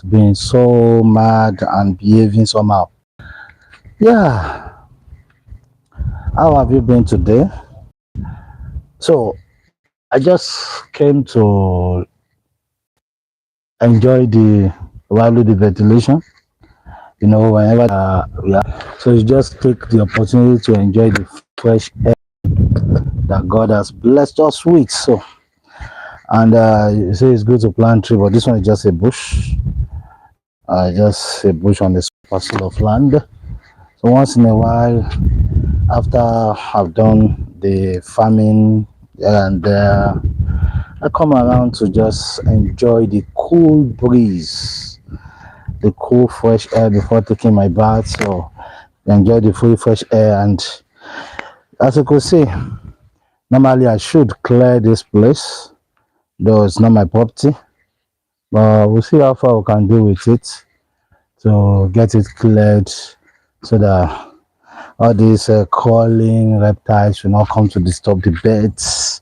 being so mad and behaving somehow. Yeah, how have you been today? So, I just came to enjoy the while the ventilation. Whenever so you just take the opportunity to enjoy the fresh air that God has blessed us with. So, and you say it's good to plant tree, but this one is just a bush, just a bush on this parcel of land. So once in a while, after I've done the farming and I come around to just enjoy the cool breeze, the cool fresh air before taking my bath. So enjoy the free fresh air. And as you could see, normally I should clear this place, though it's not my property. But we'll see how far we can do with it to get it cleared so that all these crawling reptiles will not come to disturb the birds.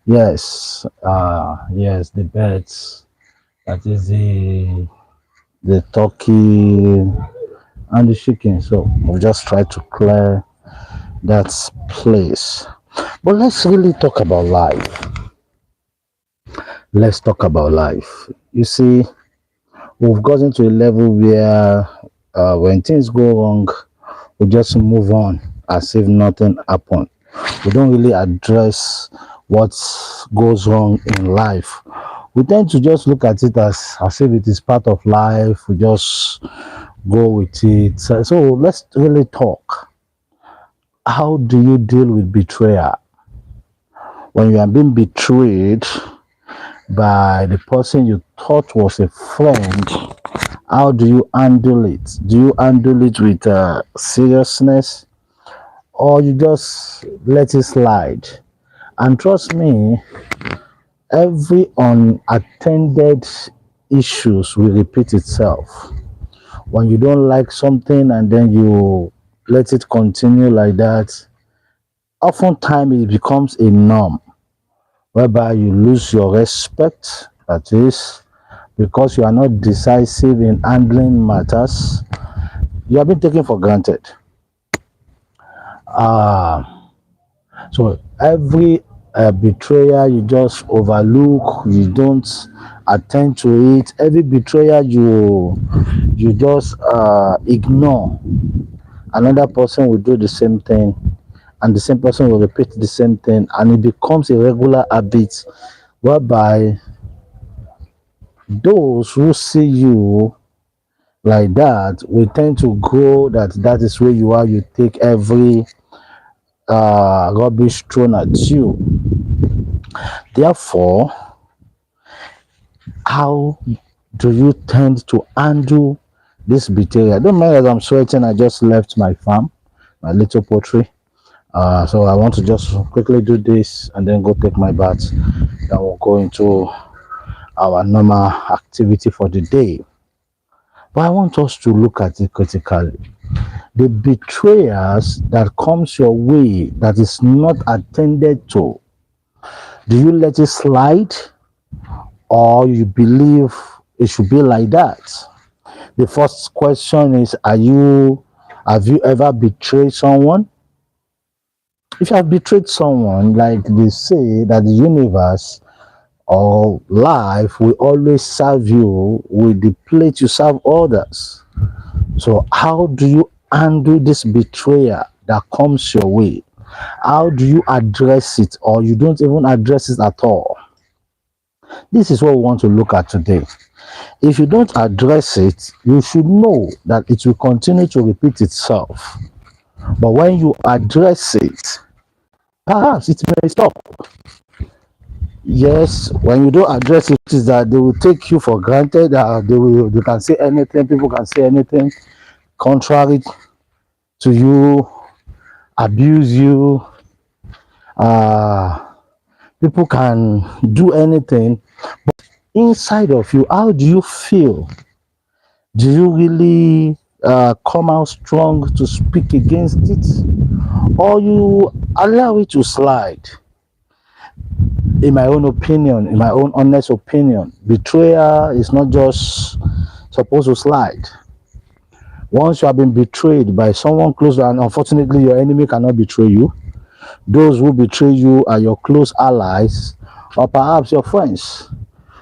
Yes, the birds. That is the turkey and the chicken. So we'll just try to clear that place. But let's really talk about life. Let's talk about life. You see, we've gotten to a level where when things go wrong, we just move on as if nothing happened. We don't really address what goes wrong in life. We tend to just look at it as if it is part of life. We just go with it. So let's really talk. How do you deal with betrayal? When you are being betrayed by the person you thought was a friend, how do you handle it? Do you handle it with seriousness, or you just let it slide? And trust me, every unattended issues will repeat itself. When you don't like something and then you let it continue like that, oftentimes it becomes a norm whereby you lose your respect. That is, because you are not decisive in handling matters, you have been taken for granted. So every betrayal you just overlook, you don't attend to it. Every betrayal you just ignore. Another person will do the same thing, and the same person will repeat the same thing, and it becomes a regular habit whereby those who see you like that will tend to go that is where you are. You take every rubbish thrown at you. Therefore, how do you tend to handle this betrayal? Don't mind that I'm sweating. I just left my farm, my little poultry. So I want to just quickly do this and then go take my bath. Then we'll go into our normal activity for the day. But I want us to look at it critically. The betrayals that comes your way that is not attended to, do you let it slide, or you believe it should be like that? The first question is, have you ever betrayed someone? If you have betrayed someone, like they say that the universe or life will always serve you with the plate you serve others. So how do you handle this betrayal that comes your way? How do you address it, or you don't even address it at all? This is what we want to look at today. If you don't address it, you should know that it will continue to repeat itself. But when you address it, perhaps it may stop. Yes, when you don't address it, is that they will take you for granted. They can say anything. People can say anything contrary to you, abuse you. People can do anything. But inside of you, how do you feel? Do you really come out strong to speak against it, or you allow it to slide? In my own opinion, in my own honest opinion, betrayal is not just supposed to slide. Once you have been betrayed by someone close, and unfortunately your enemy cannot betray you, those who betray you are your close allies or perhaps your friends.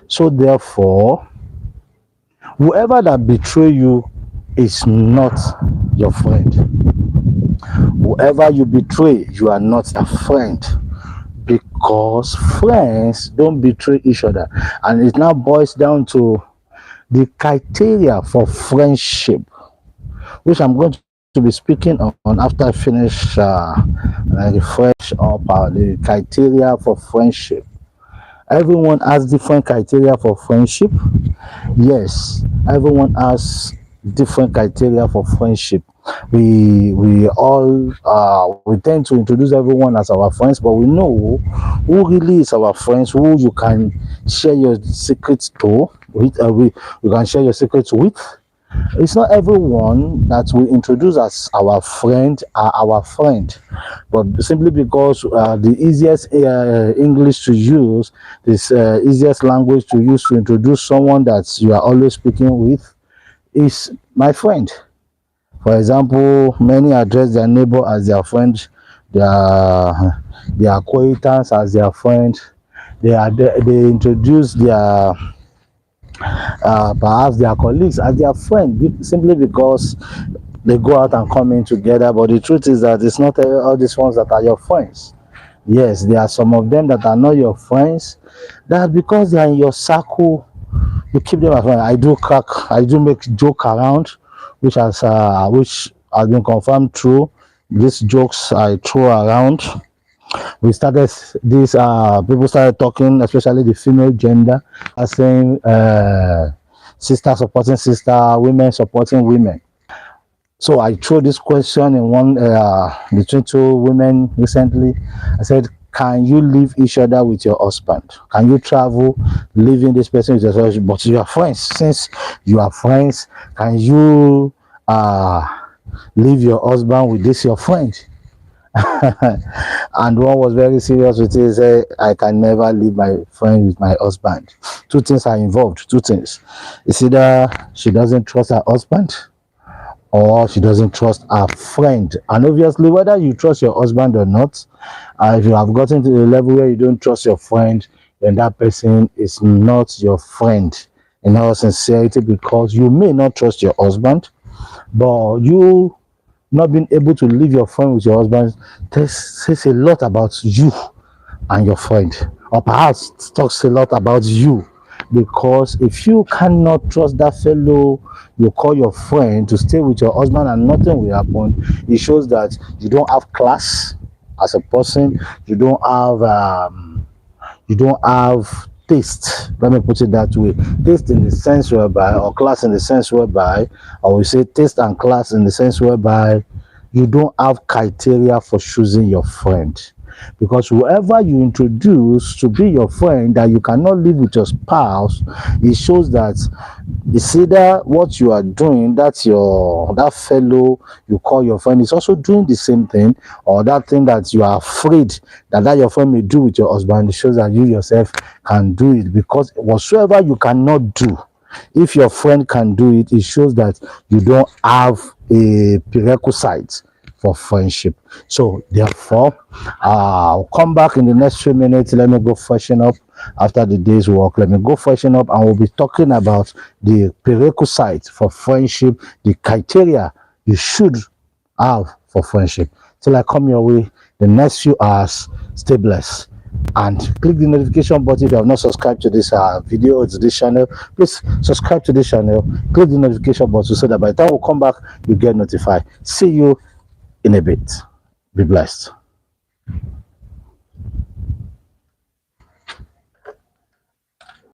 So therefore, whoever that betray you is not your friend. Whoever you betray, you are not a friend, because friends don't betray each other. And it now boils down to the criteria for friendship, which I'm going to be speaking on after I finish and I refresh up the criteria for friendship. Everyone has different criteria for friendship. Yes, everyone has different criteria for friendship. We all we tend to introduce everyone as our friends, but we know who really is our friends, who you can share your secrets to with. You can share your secrets with. It's not everyone that we introduce as our friend are our friend, but simply because the easiest English to use, this easiest language to use to introduce someone that you are always speaking with is my friend. For example, many address their neighbor as their friend, their acquaintance as their friend. They introduce their perhaps their colleagues as their friend simply because they go out and come in together. But the truth is that it's not all these ones that are your friends. Yes, there are some of them that are not your friends, that because they are in your circle, you keep them as friends. I do make joke around, which has been confirmed true. These jokes I throw around, we started this people started talking, especially the female gender, as saying sister supporting sister, women supporting women. So I threw this question in one between two women recently. I said, can you leave each other with your husband? Can you travel leaving this person with your husband? But you are friends. Since you are friends, can you leave your husband with this your friend? And one was very serious with it. He said, I can never leave my friend with my husband. Two things are involved. Two things. It's either she doesn't trust her husband, or she doesn't trust her friend. And obviously, whether you trust your husband or not, if you have gotten to the level where you don't trust your friend, then that person is not your friend in all sincerity, because you may not trust your husband, but you not being able to leave your friend with your husband says a lot about you and your friend, or perhaps talks a lot about you. Because if you cannot trust that fellow you call your friend to stay with your husband and nothing will happen, it shows that you don't have class as a person. You don't have taste. Let me put it that way. Taste in the sense whereby, or class in the sense whereby, or we say taste and class in the sense whereby you don't have criteria for choosing your friend. Because whoever you introduce to be your friend that you cannot live with your spouse, it shows that it's either what you are doing, that fellow you call your friend is also doing the same thing, or that thing that you are afraid that your friend may do with your husband, it shows that you yourself can do it. Because whatsoever you cannot do, if your friend can do it, it shows that you don't have a prerequisite for friendship. So therefore, I'll come back in the next few minutes. Let me go freshen up after the day's work. Let me go freshen up, and we'll be talking about the prerequisite for friendship, the criteria you should have for friendship. Till I come your way the next few hours, stay blessed. And click the notification button if you have not subscribed to this video or to this channel. Please subscribe to this channel, click the notification button so that by the time we come back, you get notified. See you in a bit. Be blessed.